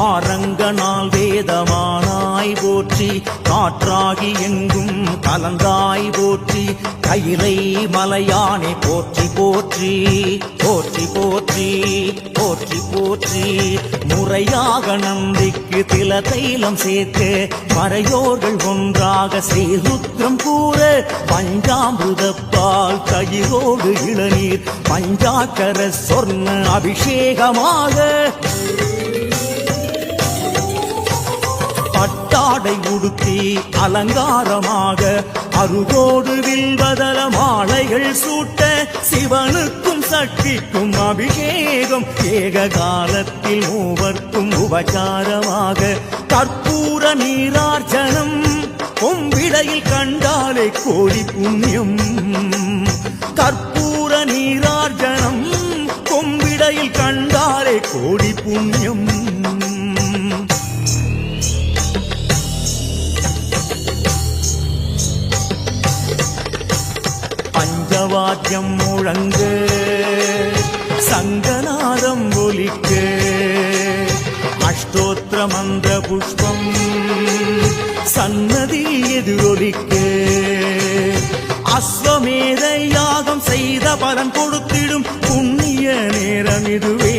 ஆரங்கனால் வேதமானாய் போற்றி, காற்றாகி எங்கும் கலந்தாய் போற்றி, கையிலை மலையானே போற்றி போற்றி போற்றி போற்றி போற்றி போற்றி. முறையாக நந்திக்கு தில தைலம் சேர்க்க மறையோர்கள் ஒன்றாக ஸ்ரீருத்ரம் கூற, பஞ்சாமிருதப்பால் தயிரோடு இளநீர் பஞ்சாக்கர சொர்ண அபிஷேகமாக, பட்டாடை உடுத்தி அலங்காரமாக அருகோடு வில்வதல மாலைகள் சூட்ட, சிவனுக்கும் சக்திக்கும் அபிஷேகம் ஏக காலத்தில் மூவர்க்கும் உபச்சாரமாக, கற்பூர நீரார்ச்சனம் கொம்பிடையில் கண்டாலே கோடி புண்ணியம், கற்பூர நீரார்ச்சனம் கொம்பிடையில் கண்டாலே கோடி புண்ணியம். பஞ்சவாத்தியம் முழங்க சங்கநாதம் ஒலிக்க, அஷ்டோத்திர மந்திர புஷ்பம் சன்னதி எதிரொலிக்க, அஸ்வமேத யாகம் செய்த பலன் கொடுத்திடும் புண்ணிய நேரம் இதுவே,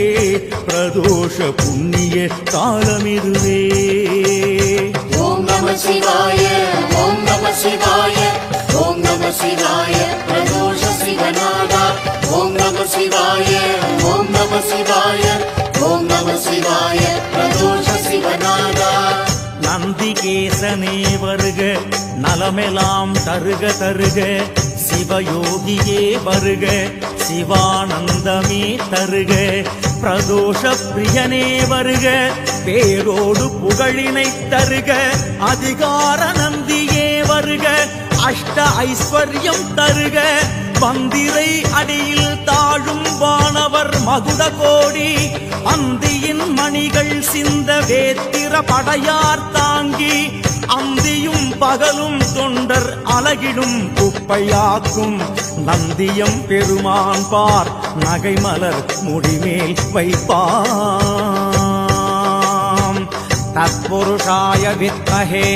பிரதோஷ புண்ணிய காலம் இதுவே. ஓம் நம சிவாய ஓம் நம சிவாய ஓம் நம சிவாய பிரதோஷ சிவநாதா. ஓம் நம சிவாய ஓம் நம சிவாய ஓம் நம சிவாய பிரதோஷ சிவநாதா. நந்திகேசனே வருக, நலமெல்லாம் தருக தருக, சிவயோகியே வருக, சிவானந்தமே தருக, பிரதோஷ பிரியனே வருக, பேரோடு புகழினை தருக, அதிகார நந்தியே வருக, அஷ்ட ஐஸ்வர்யம் தருக, பந்திரை அடியில் தாழும் வானவர் மகுட கோடி, அந்தியின் மணிகள் சிந்த வேத்திர படையார் தாங்கி, அந்தியும் பகலும் தொண்டர் அலகிடும் குப்பையாக்கும், நந்தியம் பெருமான் பார் நகைமலர் முடிமேல் வைப்பாம். தத்புருஷாய வித்மஹே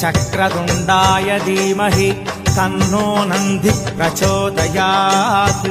சக்ரதுண்டாய தீமஹி தன்னோ நந்தி பிரச்சோதயாத்.